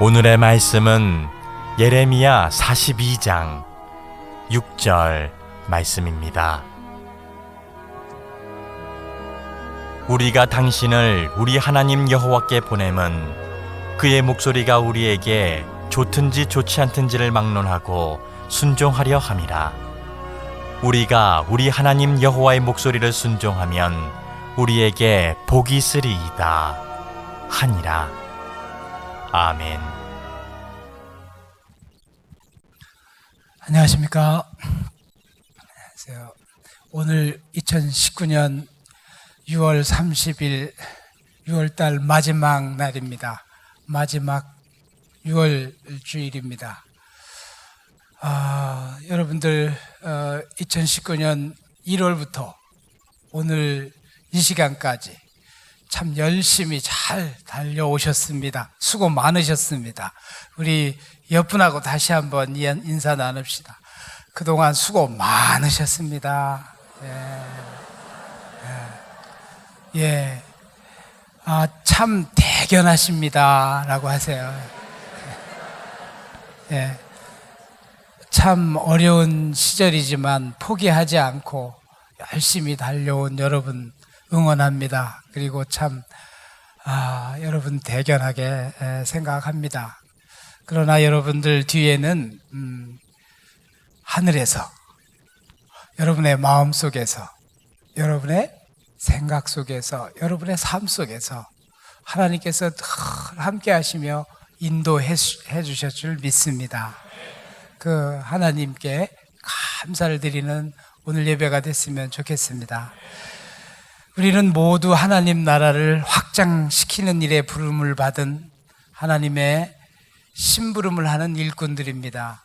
오늘의 말씀은 예레미야 42장 6절 말씀입니다. 우리가 당신을 우리 하나님 여호와께 보냄은 그의 목소리가 우리에게 좋든지 좋지 않든지를 막론하고 순종하려 함이라. 우리가 우리 하나님 여호와의 목소리를 순종하면 우리에게 복이 있으리이다 하니라. 아멘. 안녕하십니까. 안녕하세요. 오늘 2019년 6월 30일 6월달 마지막 날입니다. 마지막 6월 주일입니다. 여러분들 2019년 1월부터 오늘 이 시간까지 참 열심히 잘 달려오셨습니다. 수고 많으셨습니다. 우리 옆분하고 다시 한번 인사 나눕시다. 그동안 수고 많으셨습니다. 예. 참 대견하십니다 라고 하세요. 예. 참 어려운 시절이지만 포기하지 않고 열심히 달려온 여러분 응원합니다. 그리고 참 여러분 대견하게 생각합니다. 그러나 여러분들 뒤에는 하늘에서 여러분의 마음 속에서 여러분의 생각 속에서 여러분의 삶 속에서 하나님께서 늘 함께 하시며 인도해 주실 줄 믿습니다. 그 하나님께 감사를 드리는 오늘 예배가 됐으면 좋겠습니다. 우리는 모두 하나님 나라를 확장시키는 일에 부름을 받은 하나님의 심부름을 하는 일꾼들입니다.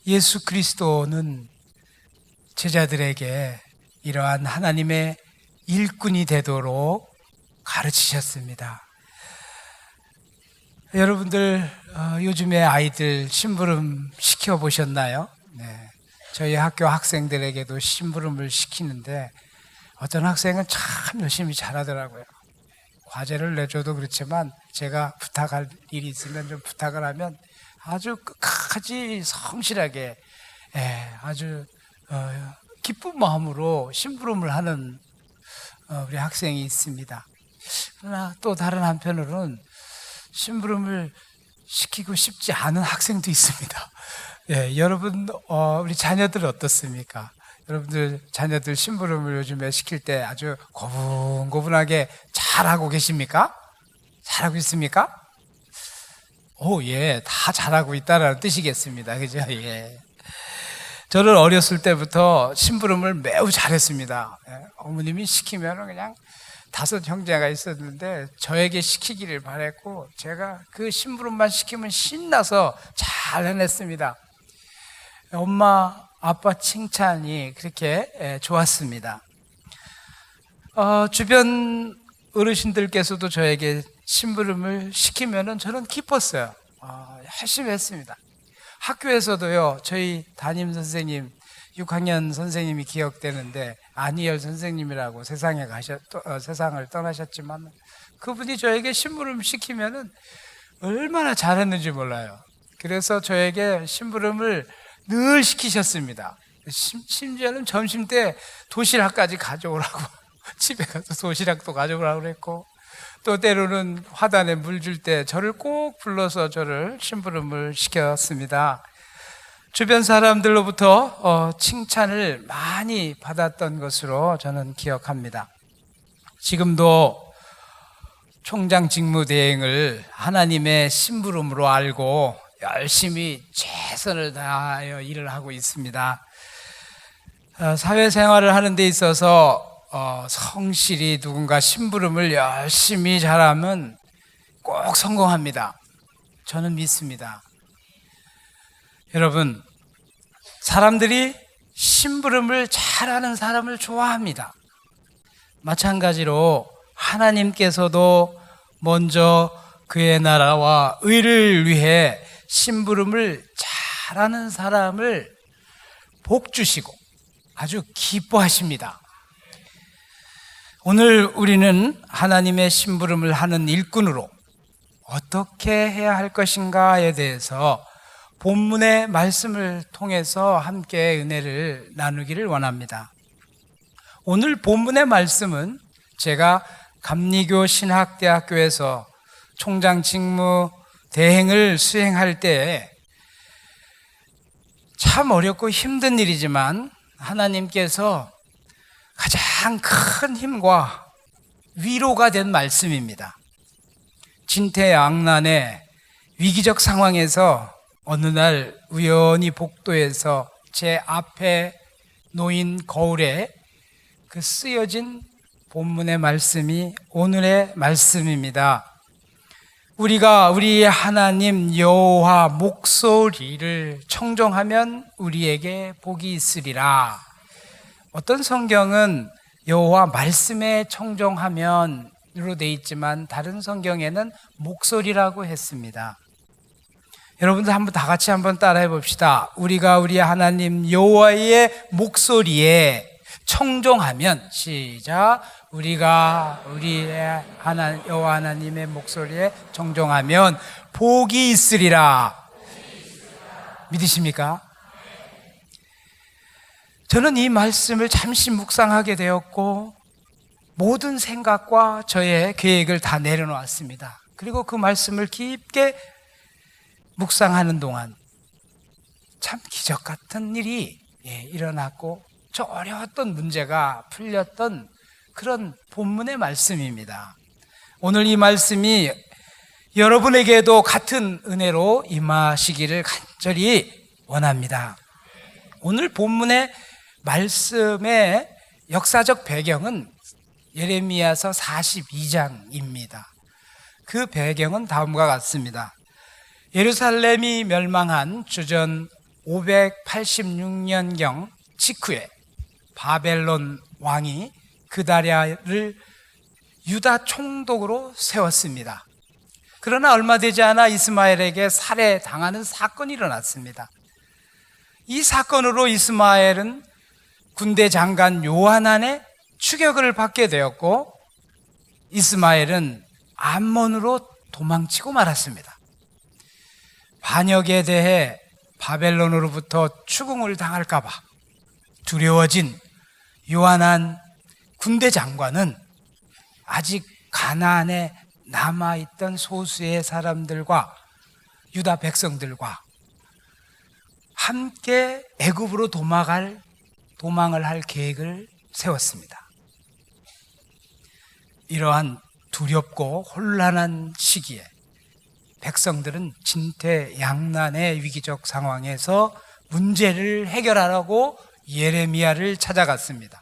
예수 그리스도는 제자들에게 이러한 하나님의 일꾼이 되도록 가르치셨습니다. 여러분들 요즘에 아이들 심부름 시켜보셨나요? 네. 저희 학교 학생들에게도 심부름을 시키는데 어떤 학생은 참 열심히 잘하더라고요. 과제를 내줘도 그렇지만 제가 부탁할 일이 있으면 좀 부탁을 하면 아주 끝까지 성실하게 아주 기쁜 마음으로 심부름을 하는 우리 학생이 있습니다. 그러나 또 다른 한편으로는 심부름을 시키고 싶지 않은 학생도 있습니다. 여러분 우리 자녀들 어떻습니까? 여러분들 자녀들 심부름을 요즘에 시킬 때 아주 고분고분하게 잘하고 계십니까? 잘하고 있습니까? 다 잘하고 있다라는 뜻이겠습니다. 그죠? 예. 저는 어렸을 때부터 심부름을 매우 잘했습니다. 어머님이 시키면 그냥 5 형제가 있었는데 저에게 시키기를 바랬고 제가 그 심부름만 시키면 신나서 잘 해냈습니다. 엄마, 아빠 칭찬이 그렇게 좋았습니다. 주변 어르신들께서도 저에게 심부름을 시키면은 저는 기뻤어요. 열심히 했습니다. 학교에서도요, 저희 담임 선생님, 6학년 선생님이 기억되는데, 안희열 선생님이라고 세상을 떠나셨지만, 그분이 저에게 심부름 시키면은 얼마나 잘했는지 몰라요. 그래서 저에게 심부름을 늘 시키셨습니다. 심지어는 점심 때 도시락까지 가져오라고, 집에 가서 도시락도 가져오라고 그랬고, 또 때로는 화단에 물 줄 때 저를 꼭 불러서 저를 심부름을 시켰습니다. 주변 사람들로부터 칭찬을 많이 받았던 것으로 저는 기억합니다. 지금도 총장 직무대행을 하나님의 심부름으로 알고 열심히 최선을 다하여 일을 하고 있습니다. 사회생활을 하는 데 있어서 성실히 누군가 심부름을 열심히 잘하면 꼭 성공합니다. 저는 믿습니다. 여러분, 사람들이 심부름을 잘하는 사람을 좋아합니다. 마찬가지로 하나님께서도 먼저 그의 나라와 의를 위해 심부름을 잘하는 사람을 복 주시고 아주 기뻐하십니다. 오늘 우리는 하나님의 심부름을 하는 일꾼으로 어떻게 해야 할 것인가에 대해서 본문의 말씀을 통해서 함께 은혜를 나누기를 원합니다. 오늘 본문의 말씀은 제가 감리교 신학대학교에서 총장 직무 대행을 수행할 때 참 어렵고 힘든 일이지만 하나님께서 가장 큰 힘과 위로가 된 말씀입니다. 진퇴양난의 위기적 상황에서 어느 날 우연히 복도에서 제 앞에 놓인 거울에 그 쓰여진 본문의 말씀이 오늘의 말씀입니다. 우리가 우리 하나님 여호와 목소리를 청종하면 우리에게 복이 있으리라. 어떤 성경은 여호와 말씀에 청종하면으로 돼 있지만 다른 성경에는 목소리라고 했습니다. 여러분들 한번 다 같이 한번 따라해 봅시다. 우리가 우리 하나님 여호와의 목소리에 청종하면, 시작. 우리가 우리의 여호와 하나님의 목소리에 청종하면 복이 있으리라. 믿으십니까? 저는 이 말씀을 잠시 묵상하게 되었고 모든 생각과 저의 계획을 다 내려놓았습니다. 그리고 그 말씀을 깊게 묵상하는 동안 참 기적 같은 일이 일어났고 저 어려웠던 문제가 풀렸던 그런 본문의 말씀입니다. 오늘 이 말씀이 여러분에게도 같은 은혜로 임하시기를 간절히 원합니다. 오늘 본문의 말씀의 역사적 배경은 예레미야서 42장입니다. 그 배경은 다음과 같습니다. 예루살렘이 멸망한 주전 586년경 직후에 바벨론 왕이 그다랴를 유다 총독으로 세웠습니다. 그러나 얼마 되지 않아 이스마엘에게 살해당하는 사건이 일어났습니다. 이 사건으로 이스마엘은 군대 장관 요하난의 추격을 받게 되었고 이스마엘은 암몬으로 도망치고 말았습니다. 반역에 대해 바벨론으로부터 추궁을 당할까 봐 두려워진 요하난 군대 장관은 아직 가나안에 남아있던 소수의 사람들과 유다 백성들과 함께 애굽으로 도망을 할 계획을 세웠습니다. 이러한 두렵고 혼란한 시기에 백성들은 진퇴양난의 위기적 상황에서 문제를 해결하라고 예레미야를 찾아갔습니다.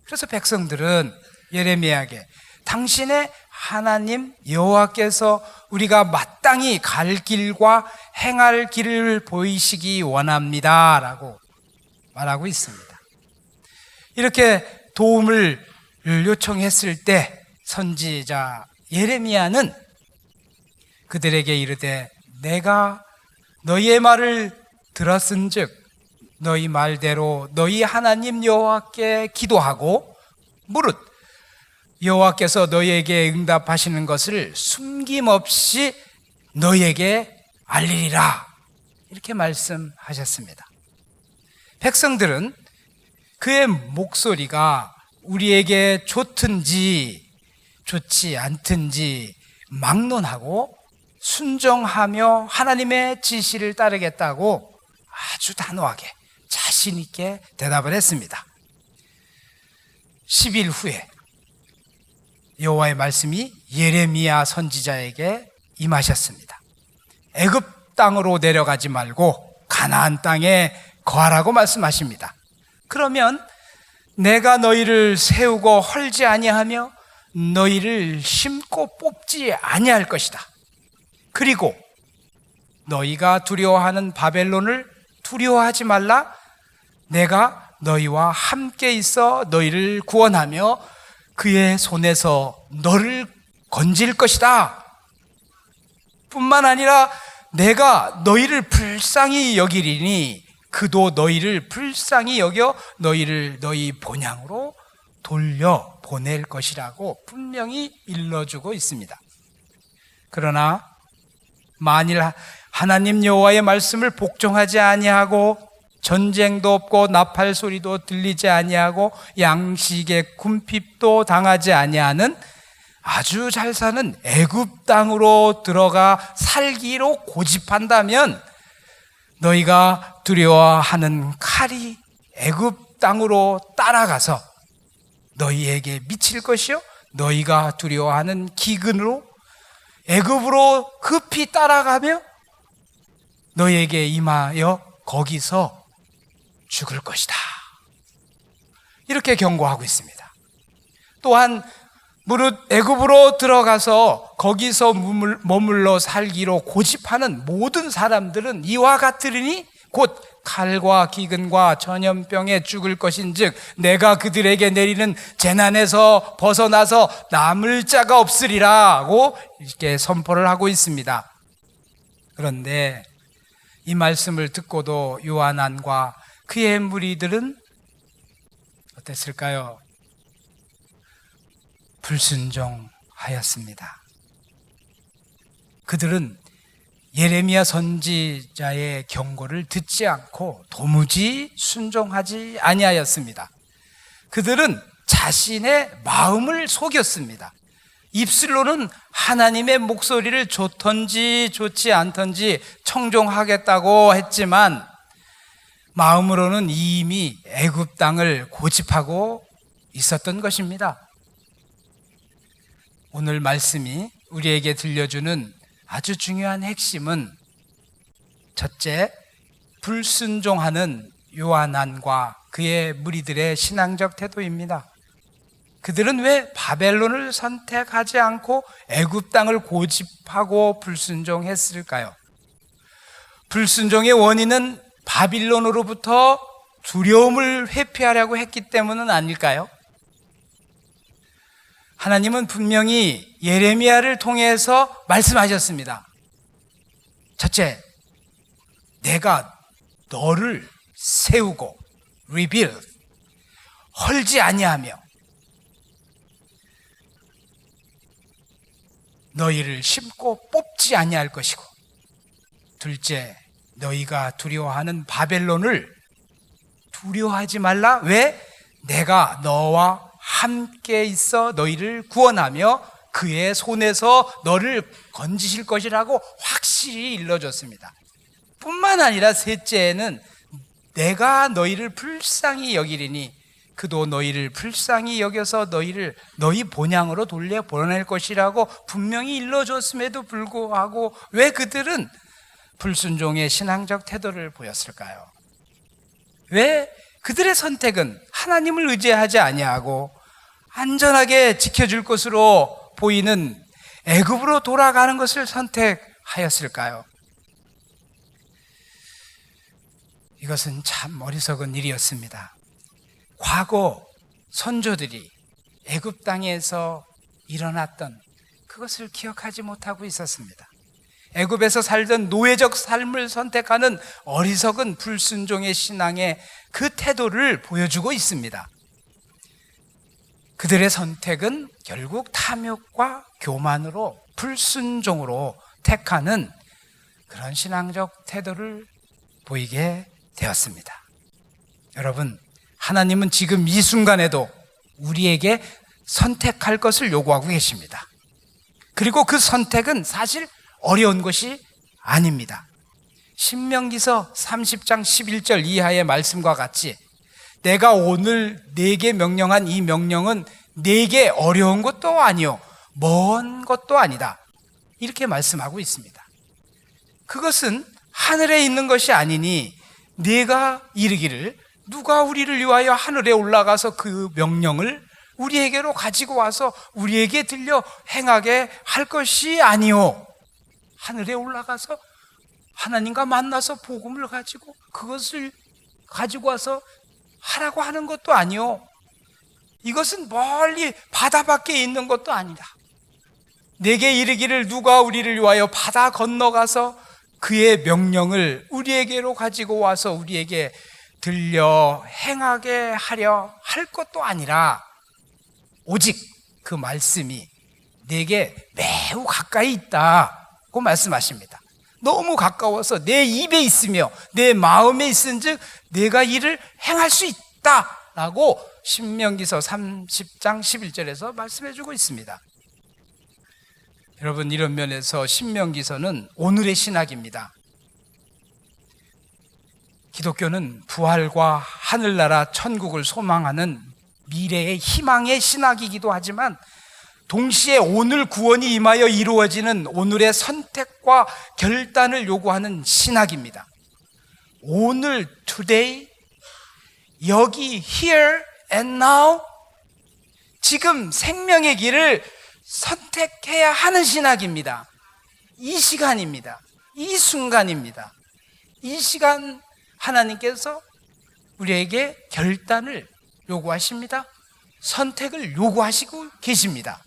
그래서 백성들은 예레미야에게 당신의 하나님 여호와께서 우리가 마땅히 갈 길과 행할 길을 보이시기 원합니다 라고 말하고 있습니다. 이렇게 도움을 요청했을 때 선지자 예레미야는 그들에게 이르되 내가 너희의 말을 들었은즉 너희 말대로 너희 하나님 여호와께 기도하고 무릇 여호와께서 너희에게 응답하시는 것을 숨김없이 너희에게 알리리라 이렇게 말씀하셨습니다. 백성들은 그의 목소리가 우리에게 좋든지 좋지 않든지 막론하고 순종하며 하나님의 지시를 따르겠다고 아주 단호하게 자신 있게 대답을 했습니다. 10일 후에 여호와의 말씀이 예레미야 선지자에게 임하셨습니다. 애굽 땅으로 내려가지 말고 가나안 땅에 거하라고 말씀하십니다. 그러면 내가 너희를 세우고 헐지 아니하며 너희를 심고 뽑지 아니할 것이다. 그리고 너희가 두려워하는 바벨론을 두려워하지 말라. 내가 너희와 함께 있어 너희를 구원하며 그의 손에서 너를 건질 것이다. 뿐만 아니라 내가 너희를 불쌍히 여기리니 그도 너희를 불쌍히 여겨 너희를 너희 본향으로 돌려 보낼 것이라고 분명히 일러주고 있습니다. 그러나 만일 하나님 여호와의 말씀을 복종하지 아니하고 전쟁도 없고 나팔 소리도 들리지 아니하고 양식의 궁핍도 당하지 아니하는 아주 잘 사는 애굽 땅으로 들어가 살기로 고집한다면 너희가 두려워하는 칼이 애굽 땅으로 따라가서 너희에게 미칠 것이요 너희가 두려워하는 기근으로 애굽으로 급히 따라가며 너희에게 임하여 거기서 죽을 것이다. 이렇게 경고하고 있습니다. 또한 무릇 애굽으로 들어가서 거기서 머물러 살기로 고집하는 모든 사람들은 이와 같으리니 곧 칼과 기근과 전염병에 죽을 것인즉 내가 그들에게 내리는 재난에서 벗어나서 남을 자가 없으리라고 이렇게 선포를 하고 있습니다. 그런데 이 말씀을 듣고도 요한안과 그의 무리들은 어땠을까요? 불순종하였습니다. 그들은 예레미야 선지자의 경고를 듣지 않고 도무지 순종하지 아니하였습니다. 그들은 자신의 마음을 속였습니다. 입술로는 하나님의 목소리를 좋던지 좋지 않던지 청종하겠다고 했지만 마음으로는 이미 애굽 땅을 고집하고 있었던 것입니다. 오늘 말씀이 우리에게 들려주는 아주 중요한 핵심은 첫째, 불순종하는 요한안과 그의 무리들의 신앙적 태도입니다. 그들은 왜 바벨론을 선택하지 않고 애굽 땅을 고집하고 불순종했을까요? 불순종의 원인은 바빌론으로부터 두려움을 회피하려고 했기 때문은 아닐까요? 하나님은 분명히 예레미야를 통해서 말씀하셨습니다. 첫째, 내가 너를 세우고 rebuild, 헐지 아니하며 너희를 심고 뽑지 아니할 것이고, 둘째, 너희가 두려워하는 바벨론을 두려워하지 말라. 왜? 내가 너와 함께 있어 너희를 구원하며 그의 손에서 너를 건지실 것이라고 확실히 일러줬습니다. 뿐만 아니라 셋째는 내가 너희를 불쌍히 여기리니 그도 너희를 불쌍히 여겨서 너희를 너희 본향으로 돌려보낼 것이라고 분명히 일러줬음에도 불구하고 왜 그들은 불순종의 신앙적 태도를 보였을까요? 왜 그들의 선택은 하나님을 의지하지 아니하고 안전하게 지켜줄 것으로 보이는 애굽으로 돌아가는 것을 선택하였을까요? 이것은 참 어리석은 일이었습니다. 과거 선조들이 애굽 땅에서 일어났던 그것을 기억하지 못하고 있었습니다. 애굽에서 살던 노예적 삶을 선택하는 어리석은 불순종의 신앙의 그 태도를 보여주고 있습니다. 그들의 선택은 결국 탐욕과 교만으로 불순종으로 택하는 그런 신앙적 태도를 보이게 되었습니다. 여러분, 하나님은 지금 이 순간에도 우리에게 선택할 것을 요구하고 계십니다. 그리고 그 선택은 사실 어려운 것이 아닙니다. 신명기서 30장 11절 이하의 말씀과 같이 내가 오늘 네게 명령한 이 명령은 네게 어려운 것도 아니요 먼 것도 아니다. 이렇게 말씀하고 있습니다. 그것은 하늘에 있는 것이 아니니 네가 이르기를 누가 우리를 위하여 하늘에 올라가서 그 명령을 우리에게로 가지고 와서 우리에게 들려 행하게 할 것이 아니요 하늘에 올라가서 하나님과 만나서 복음을 가지고 그것을 가지고 와서 하라고 하는 것도 아니요 이것은 멀리 바다 밖에 있는 것도 아니다. 내게 이르기를 누가 우리를 위하여 바다 건너가서 그의 명령을 우리에게로 가지고 와서 우리에게 들려 행하게 하려 할 것도 아니라 오직 그 말씀이 내게 매우 가까이 있다고 말씀하십니다. 너무 가까워서 내 입에 있으며 내 마음에 있은즉 내가 이를 행할 수 있다라고 신명기서 30장 11절에서 말씀해주고 있습니다. 여러분, 이런 면에서 신명기서는 오늘의 신학입니다. 기독교는 부활과 하늘나라 천국을 소망하는 미래의 희망의 신학이기도 하지만 동시에 오늘 구원이 임하여 이루어지는 오늘의 선택과 결단을 요구하는 신학입니다. 오늘, today, 여기, here and now, 지금 생명의 길을 선택해야 하는 신학입니다. 이 시간입니다. 이 순간입니다. 이 시간 하나님께서 우리에게 결단을 요구하십니다. 선택을 요구하시고 계십니다.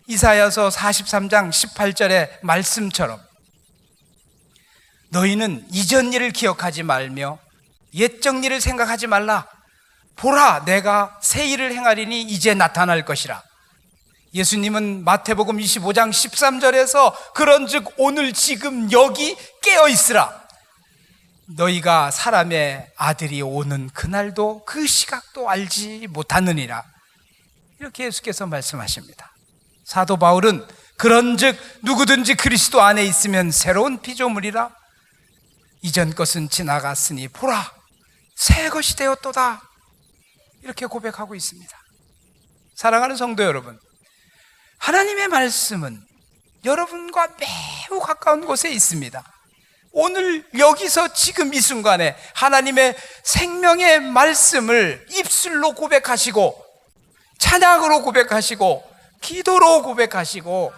이사야서 43장 18절의 말씀처럼 너희는 이전 일을 기억하지 말며 옛적 일을 생각하지 말라. 보라, 내가 새 일을 행하리니 이제 나타날 것이라. 예수님은 마태복음 25장 13절에서 그런즉 오늘 지금 여기 깨어있으라. 너희가 사람의 아들이 오는 그날도 그 시각도 알지 못하느니라. 이렇게 예수께서 말씀하십니다. 사도 바울은 그런즉 누구든지 그리스도 안에 있으면 새로운 피조물이라. 이전 것은 지나갔으니 보라, 새 것이 되었도다. 이렇게 고백하고 있습니다. 사랑하는 성도 여러분, 하나님의 말씀은 여러분과 매우 가까운 곳에 있습니다. 오늘 여기서 지금 이 순간에 하나님의 생명의 말씀을 입술로 고백하시고 찬양으로 고백하시고 기도로 고백하시고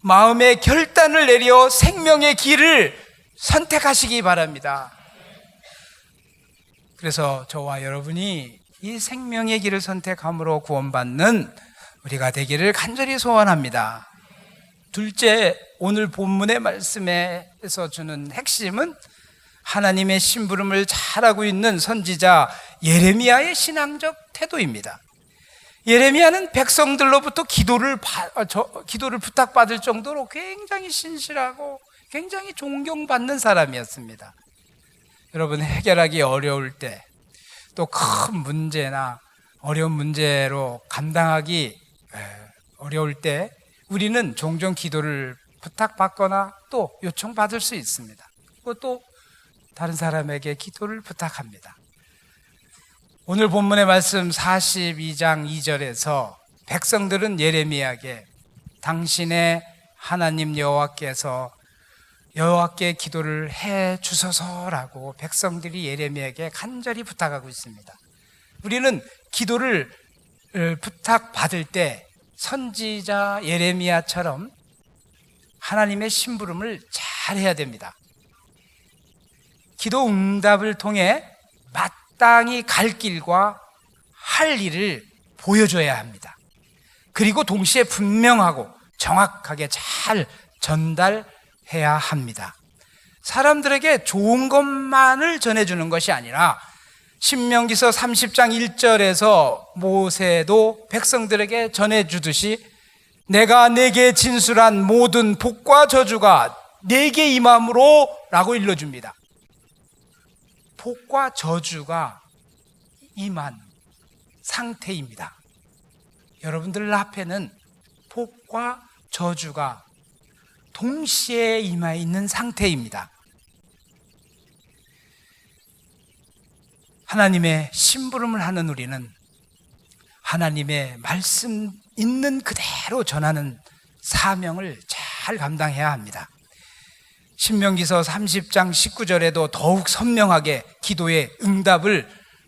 마음의 결단을 내려 생명의 길을 선택하시기 바랍니다. 그래서 저와 여러분이 이 생명의 길을 선택함으로 구원받는 우리가 되기를 간절히 소원합니다. 둘째, 오늘 본문의 말씀에서 주는 핵심은 하나님의 심부름을 잘하고 있는 선지자 예레미야의 신앙적 태도입니다. 예레미야는 백성들로부터 기도를 부탁받을 정도로 굉장히 신실하고 굉장히 존경받는 사람이었습니다. 여러분, 해결하기 어려울 때, 또 큰 문제나 어려운 문제로 감당하기 어려울 때 우리는 종종 기도를 부탁받거나 또 요청받을 수 있습니다. 또 다른 사람에게 기도를 부탁합니다. 오늘 본문의 말씀 42장 2절에서 백성들은 예레미야에게 당신의 하나님 여호와께 기도를 해 주소서라고 백성들이 예레미야에게 간절히 부탁하고 있습니다. 우리는 기도를 부탁받을 때 선지자 예레미야처럼 하나님의 심부름을 잘 해야 됩니다. 기도 응답을 통해 마땅히 갈 길과 할 일을 보여줘야 합니다. 그리고 동시에 분명하고 정확하게 잘 전달해야 합니다. 사람들에게 좋은 것만을 전해주는 것이 아니라 신명기서 30장 1절에서 모세도 백성들에게 전해주듯이 내가 내게 진술한 모든 복과 저주가 내게 임함으로 라고 일러줍니다. 복과 저주가 임한 상태입니다. 여러분들 앞에는 복과 저주가 동시에 임해 있는 상태입니다. 하나님의 심부름을 하는 우리는 하나님의 말씀 있는 그대로 전하는 사명을 잘 감당해야 합니다. 신명기서 30장 19절에도 더욱 선명하게 기도의 응답을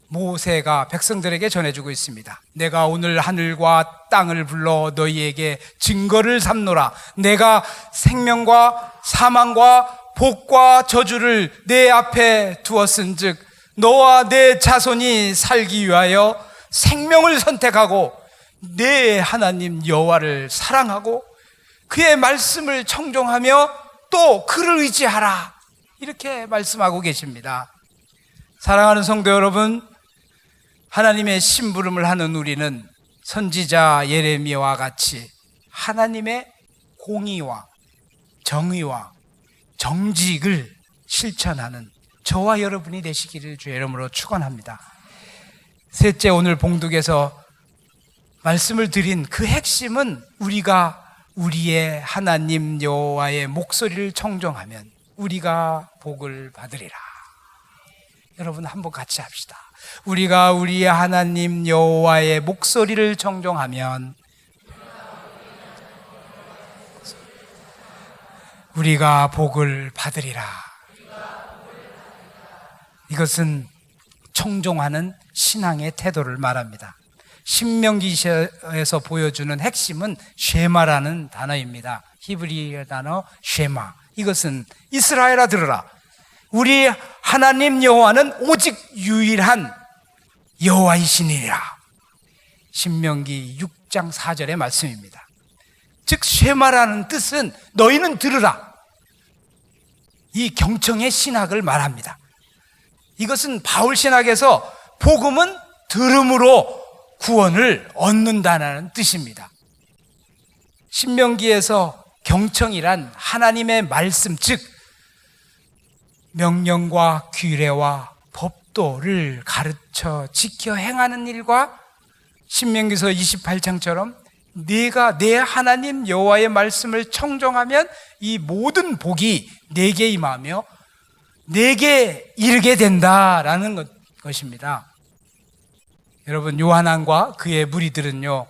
모세가 백성들에게 전해주고 있습니다. 내가 오늘 하늘과 땅을 불러 너희에게 증거를 삼노라. 내가 생명과 사망과 복과 저주를 내 앞에 두었은즉 너와 내 자손이 살기 위하여 생명을 선택하고 내 하나님 여호와를 사랑하고 그의 말씀을 청종하며 또 그를 의지하라. 이렇게 말씀하고 계십니다. 사랑하는 성도 여러분, 하나님의 심부름을 하는 우리는 선지자 예레미야와 같이 하나님의 공의와 정의와 정직을 실천하는 저와 여러분이 되시기를 주의 이름으로 축원합니다. 셋째, 오늘 봉독에서 말씀을 드린 그 핵심은 우리가 우리의 하나님 여호와의 목소리를 청종하면 우리가 복을 받으리라. 여러분 한번 같이 합시다. 우리가 우리의 하나님 여호와의 목소리를 청종하면 우리가 복을 받으리라. 이것은 청종하는 신앙의 태도를 말합니다. 신명기에서 보여주는 핵심은 쉐마라는 단어입니다. 히브리어 단어 쉐마. 이것은 이스라엘아 들으라. 우리 하나님 여호와는 오직 유일한 여호와이시니라. 신명기 6장 4절의 말씀입니다. 즉 쉐마라는 뜻은 너희는 들으라. 이 경청의 신학을 말합니다. 이것은 바울 신학에서 복음은 들음으로 구원을 얻는다는 뜻입니다. 신명기에서 경청이란 하나님의 말씀, 즉 명령과 규례와 법도를 가르쳐 지켜 행하는 일과 신명기서 28장처럼 네가 내 하나님 여호와의 말씀을 청종하면 이 모든 복이 내게 임하며 내게 이르게 된다라는 것입니다. 여러분, 요한왕과 그의 무리들은요,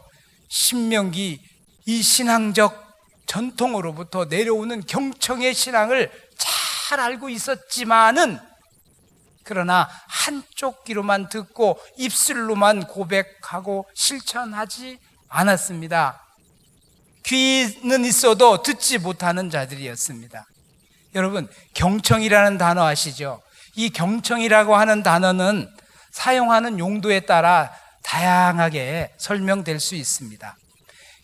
신명기 이 신앙적 전통으로부터 내려오는 경청의 신앙을 잘 알고 있었지만은 그러나 한쪽 귀로만 듣고 입술로만 고백하고 실천하지 않았습니다. 귀는 있어도 듣지 못하는 자들이었습니다. 여러분, 경청이라는 단어 아시죠? 이 경청이라고 하는 단어는 사용하는 용도에 따라 다양하게 설명될 수 있습니다.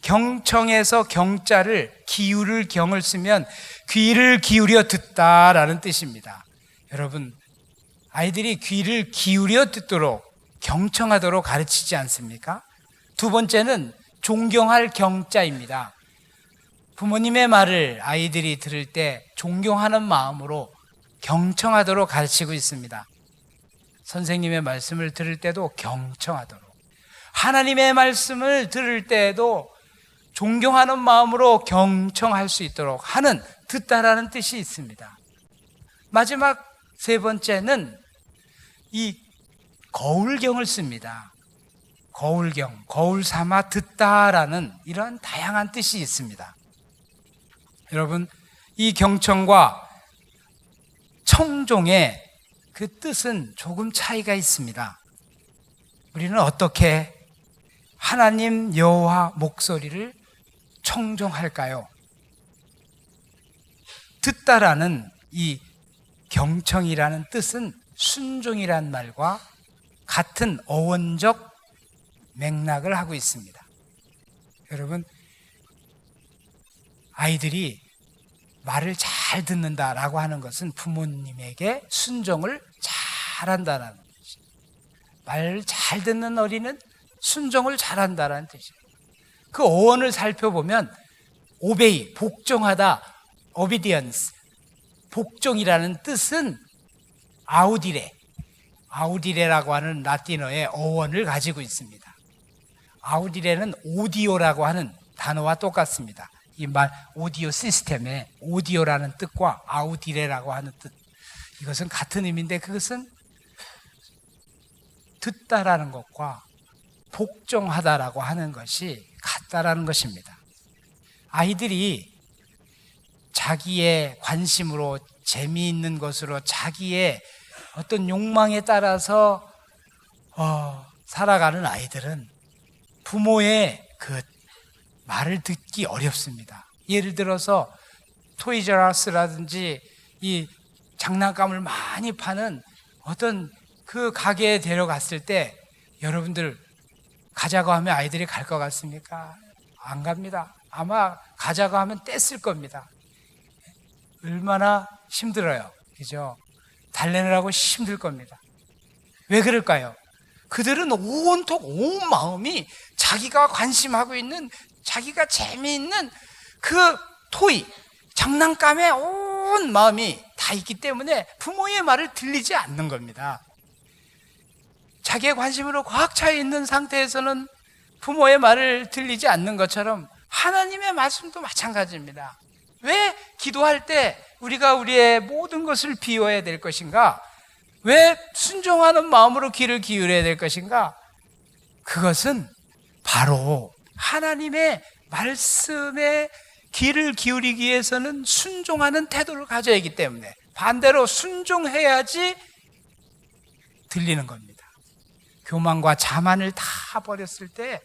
경청에서 경자를 기울을 경을 쓰면 귀를 기울여 듣다라는 뜻입니다. 여러분, 아이들이 귀를 기울여 듣도록 경청하도록 가르치지 않습니까? 두 번째는 존경할 경자입니다. 부모님의 말을 아이들이 들을 때 존경하는 마음으로 경청하도록 가르치고 있습니다. 선생님의 말씀을 들을 때도 경청하도록, 하나님의 말씀을 들을 때에도 존경하는 마음으로 경청할 수 있도록 하는, 듣다라는 뜻이 있습니다. 마지막 세 번째는 이 거울경을 씁니다. 거울경, 거울 삼아 듣다라는 이런 다양한 뜻이 있습니다. 여러분, 이 경청과 청종의 그 뜻은 조금 차이가 있습니다. 우리는 어떻게 하나님 여호와 목소리를 청종할까요? 듣다라는 이 경청이라는 뜻은 순종이란 말과 같은 어원적 맥락을 하고 있습니다. 여러분, 아이들이 말을 잘 듣는다라고 하는 것은 부모님에게 순종을 잘한다는 뜻이에요. 말 잘 듣는 어린이는 순종을 잘한다는 뜻이에요. 그 어원을 살펴보면 obey, 복종하다, obedience, 복종이라는 뜻은 아우디레라고 하는 라틴어의 어원을 가지고 있습니다. 아우디레는 오디오라고 하는 단어와 똑같습니다. 이 말 오디오 시스템의 오디오라는 뜻과 아우디레라고 하는 뜻, 이것은 같은 의미인데 그것은 듣다라는 것과 복종하다라고 하는 것이 같다라는 것입니다. 아이들이 자기의 관심으로, 재미있는 것으로, 자기의 어떤 욕망에 따라서 살아가는 아이들은 부모의 그 말을 듣기 어렵습니다. 예를 들어서 토이저라스라든지 이 장난감을 많이 파는 어떤 그 가게에 데려갔을 때 여러분들 가자고 하면 아이들이 갈 것 같습니까? 안 갑니다. 아마 가자고 하면 뗐을 겁니다. 얼마나 힘들어요. 그죠? 달래느라고 힘들 겁니다. 왜 그럴까요? 그들은 온통 온 마음이 자기가 관심하고 있는 자기가 재미있는 그 토이, 장난감에 온 마음이 다 있기 때문에 부모의 말을 들리지 않는 겁니다. 자기의 관심으로 꽉 차 있는 상태에서는 부모의 말을 들리지 않는 것처럼 하나님의 말씀도 마찬가지입니다. 왜 기도할 때 우리가 우리의 모든 것을 비워야 될 것인가? 왜 순종하는 마음으로 귀를 기울여야 될 것인가? 그것은 바로 하나님의 말씀에 귀를 기울이기 위해서는 순종하는 태도를 가져야 하기 때문에, 반대로 순종해야지 들리는 겁니다. 교만과 자만을 다 버렸을 때,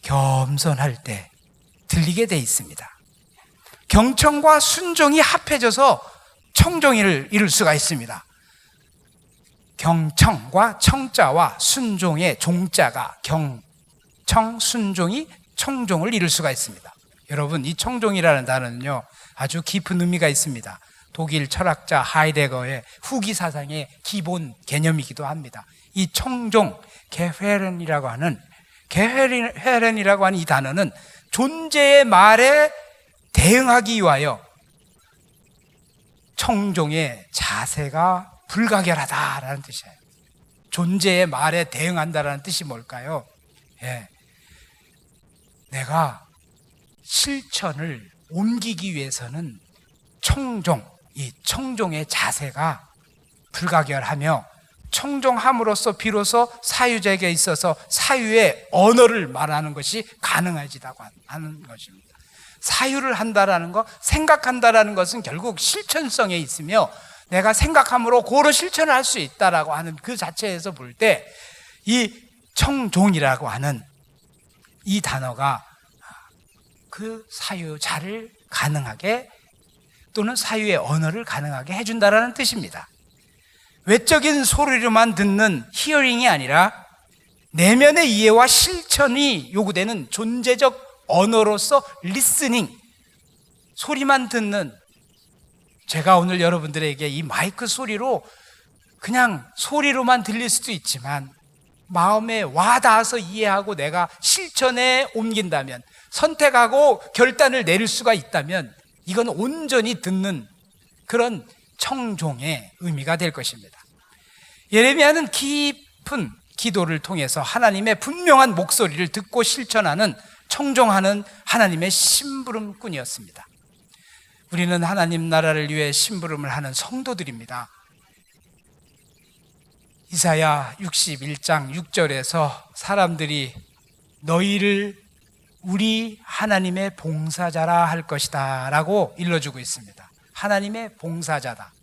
겸손할 때 들리게 돼 있습니다. 경청과 순종이 합해져서 청종을 이룰 수가 있습니다. 경청과 청자와 순종의 종자가 경청, 순종이 청종을 이룰 수가 있습니다. 여러분, 이 청종이라는 단어는요, 아주 깊은 의미가 있습니다. 독일 철학자 하이데거의 후기 사상의 기본 개념이기도 합니다. 이 청종, 게헤렌이라고 하는 이 단어는 존재의 말에 대응하기 위하여 청종의 자세가 불가결하다라는 뜻이에요. 존재의 말에 대응한다라는 뜻이 뭘까요? 예. 내가 실천을 옮기기 위해서는 이 청종의 자세가 불가결하며, 청종함으로써 비로소 사유자에게 있어서 사유의 언어를 말하는 것이 가능해지다고 하는 것입니다. 사유를 한다라는 것, 생각한다라는 것은 결국 실천성에 있으며, 내가 생각함으로 고로 실천을 할 수 있다라고 하는 그 자체에서 볼 때, 이 청종이라고 하는 이 단어가 그 사유자를 가능하게, 또는 사유의 언어를 가능하게 해준다라는 뜻입니다. 외적인 소리로만 듣는 히어링이 아니라 내면의 이해와 실천이 요구되는 존재적 언어로서 리스닝, 소리만 듣는, 제가 오늘 여러분들에게 이 마이크 소리로 그냥 소리로만 들릴 수도 있지만 마음에 와닿아서 이해하고 내가 실천에 옮긴다면, 선택하고 결단을 내릴 수가 있다면, 이건 온전히 듣는 그런 청종의 의미가 될 것입니다. 예레미야는 깊은 기도를 통해서 하나님의 분명한 목소리를 듣고 실천하는, 청종하는 하나님의 심부름꾼이었습니다. 우리는 하나님 나라를 위해 심부름을 하는 성도들입니다. 이사야 61장 6절에서 사람들이 너희를 우리 하나님의 봉사자라 할 것이다 라고 일러주고 있습니다. 하나님의 봉사자다.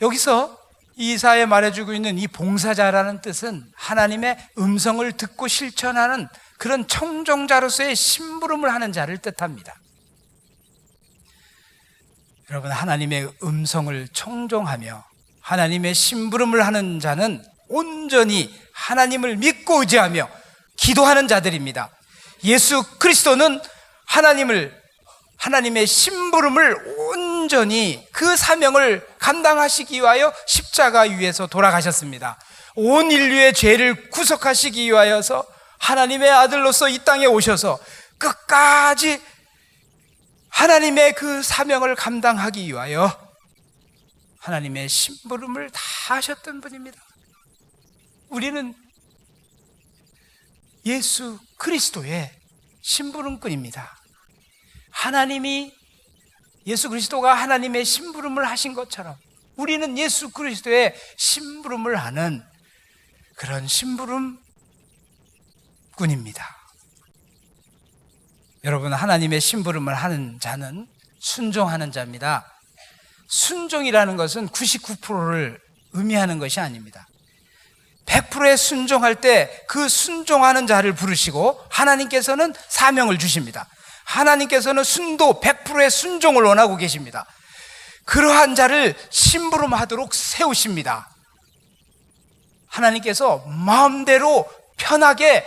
여기서 이사야에 말해주고 있는 이 봉사자라는 뜻은 하나님의 음성을 듣고 실천하는 그런 청종자로서의 심부름을 하는 자를 뜻합니다. 여러분, 하나님의 음성을 청종하며 하나님의 심부름을 하는 자는 온전히 하나님을 믿고 의지하며 기도하는 자들입니다. 예수 그리스도는 하나님의 심부름을 온전히 그 사명을 감당하시기 위하여 십자가 위에서 돌아가셨습니다. 온 인류의 죄를 구속하시기 위하여서 하나님의 아들로서 이 땅에 오셔서 끝까지 하나님의 그 사명을 감당하기 위하여 하나님의 심부름을 다 하셨던 분입니다. 우리는 예수 그리스도의 심부름꾼입니다. 예수 그리스도가 하나님의 심부름을 하신 것처럼 우리는 예수 그리스도의 심부름을 하는 그런 심부름꾼입니다. 여러분, 하나님의 심부름을 하는 자는 순종하는 자입니다. 순종이라는 것은 99%를 의미하는 것이 아닙니다. 100%의 순종할 때 그 순종하는 자를 부르시고 하나님께서는 사명을 주십니다. 하나님께서는 순도 100%의 순종을 원하고 계십니다. 그러한 자를 심부름하도록 세우십니다. 하나님께서 마음대로 편하게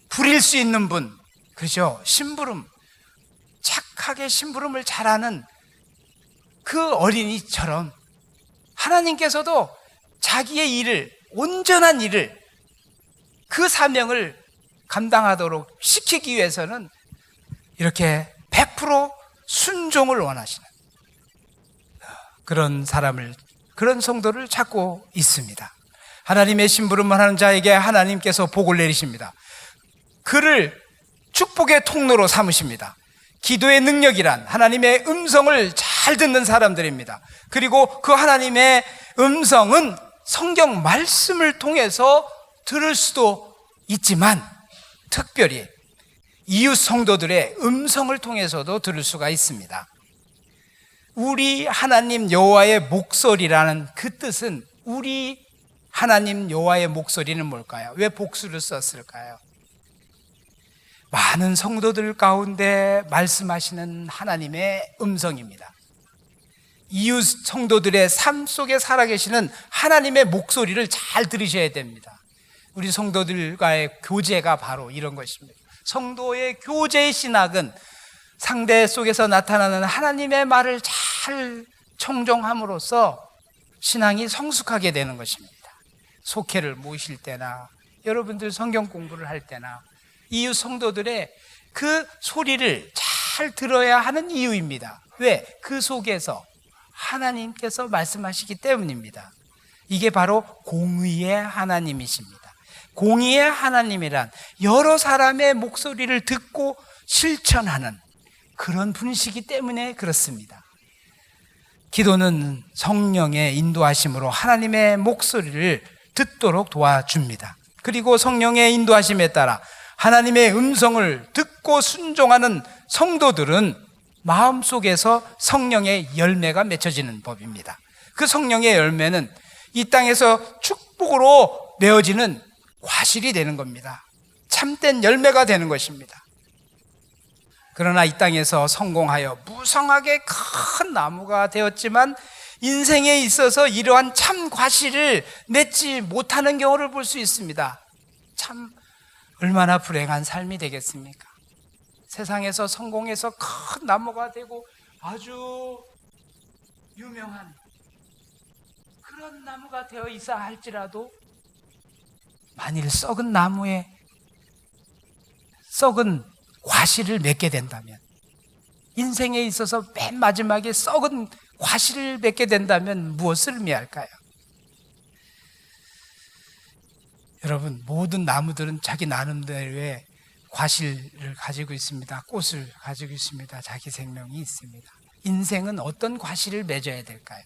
부릴 수 있는 분, 그렇죠? 착하게 심부름을 잘하는 그 어린이처럼 하나님께서도 자기의 일을, 온전한 일을, 그 사명을 감당하도록 시키기 위해서는 이렇게 100% 순종을 원하시는 그런 사람을, 그런 성도를 찾고 있습니다. 하나님의 심부름을 하는 자에게 하나님께서 복을 내리십니다. 그를 축복의 통로로 삼으십니다. 기도의 능력이란 하나님의 음성을 잘 듣는 사람들입니다. 그리고 그 하나님의 음성은 성경 말씀을 통해서 들을 수도 있지만 특별히 이웃 성도들의 음성을 통해서도 들을 수가 있습니다. 우리 하나님 여호와의 목소리라는 그 뜻은, 우리 하나님 여호와의 목소리는 뭘까요? 왜 복수를 썼을까요? 많은 성도들 가운데 말씀하시는 하나님의 음성입니다. 이웃 성도들의 삶 속에 살아계시는 하나님의 목소리를 잘 들으셔야 됩니다. 우리 성도들과의 교제가 바로 이런 것입니다. 성도의 교제의 신학은 상대 속에서 나타나는 하나님의 말을 잘 청종함으로써 신앙이 성숙하게 되는 것입니다. 속회를 모실 때나 여러분들 성경 공부를 할 때나 이웃 성도들의 그 소리를 잘 들어야 하는 이유입니다. 왜? 그 속에서 하나님께서 말씀하시기 때문입니다. 이게 바로 공의의 하나님이십니다. 공의의 하나님이란 여러 사람의 목소리를 듣고 실천하는 그런 분이시기 때문에 그렇습니다. 기도는 성령의 인도하심으로 하나님의 목소리를 듣도록 도와줍니다. 그리고 성령의 인도하심에 따라 하나님의 음성을 듣고 순종하는 성도들은 마음속에서 성령의 열매가 맺혀지는 법입니다. 그 성령의 열매는 이 땅에서 축복으로 메어지는 과실이 되는 겁니다. 참된 열매가 되는 것입니다. 그러나 이 땅에서 성공하여 무성하게 큰 나무가 되었지만 인생에 있어서 이러한 참 과실을 맺지 못하는 경우를 볼 수 있습니다. 참 얼마나 불행한 삶이 되겠습니까? 세상에서 성공해서 큰 나무가 되고 아주 유명한 그런 나무가 되어 있어 할지라도 만일 썩은 나무에 썩은 과실을 맺게 된다면, 인생에 있어서 맨 마지막에 썩은 과실을 맺게 된다면 무엇을 의미할까요? 여러분, 모든 나무들은 자기 나름대로의 과실을 가지고 있습니다. 꽃을 가지고 있습니다. 자기 생명이 있습니다. 인생은 어떤 과실을 맺어야 될까요?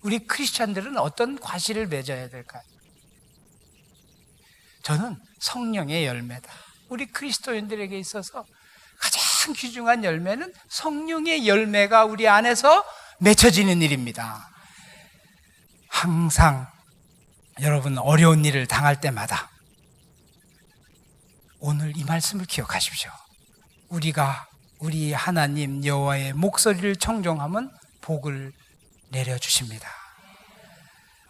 우리 크리스찬들은 어떤 과실을 맺어야 될까요? 저는 성령의 열매다. 우리 그리스도인들에게 있어서 가장 귀중한 열매는 성령의 열매가 우리 안에서 맺혀지는 일입니다. 항상 여러분 어려운 일을 당할 때마다 오늘 이 말씀을 기억하십시오. 우리가 우리 하나님 여호와의 목소리를 청종하면 복을 내려주십니다.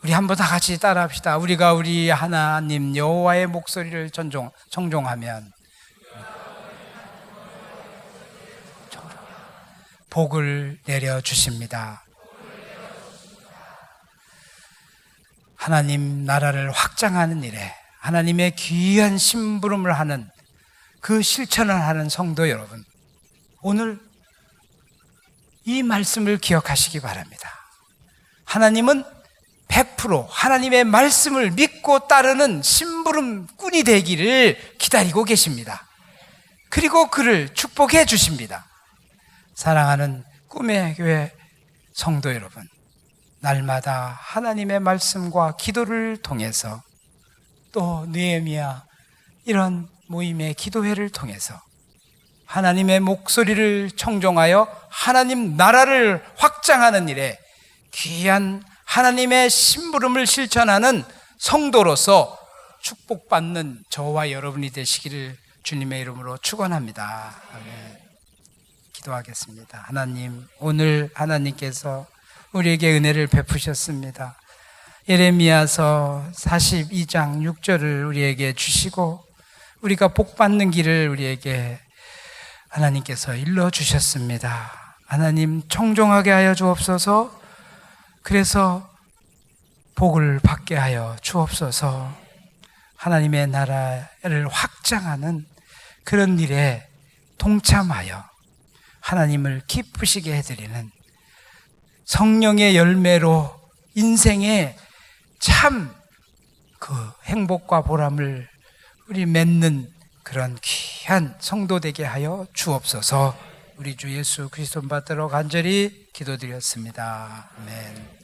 우리 한번 다 같이 따라합시다. 우리가 우리 하나님 여호와의 목소리를 청종하면 복을 내려주십니다. 하나님 나라를 확장하는 일에 하나님의 귀한 심부름을 하는 그 실천을 하는 성도 여러분, 오늘 이 말씀을 기억하시기 바랍니다. 하나님은 100% 하나님의 말씀을 믿고 따르는 심부름꾼이 되기를 기다리고 계십니다. 그리고 그를 축복해 주십니다. 사랑하는 꿈의 교회 성도 여러분, 날마다 하나님의 말씀과 기도를 통해서 또 느헤미야 이런 모임의 기도회를 통해서 하나님의 목소리를 청종하여 하나님 나라를 확장하는 일에 귀한 하나님의 심부름을 실천하는 성도로서 축복받는 저와 여러분이 되시기를 주님의 이름으로 축원합니다. 아멘. 기도하겠습니다. 하나님, 오늘 하나님께서 우리에게 은혜를 베푸셨습니다. 예레미야서 42장 6절을 우리에게 주시고 우리가 복받는 길을 우리에게 하나님께서 일러주셨습니다. 하나님, 청종하게 하여 주옵소서. 그래서 복을 받게 하여 주옵소서. 하나님의 나라를 확장하는 그런 일에 동참하여 하나님을 기쁘시게 해드리는 성령의 열매로 인생의 참 그 행복과 보람을 우리 맺는 그런 귀한 성도 되게 하여 주옵소서. 우리 주 예수 그리스도 받들어 간절히 기도드렸습니다. 아멘.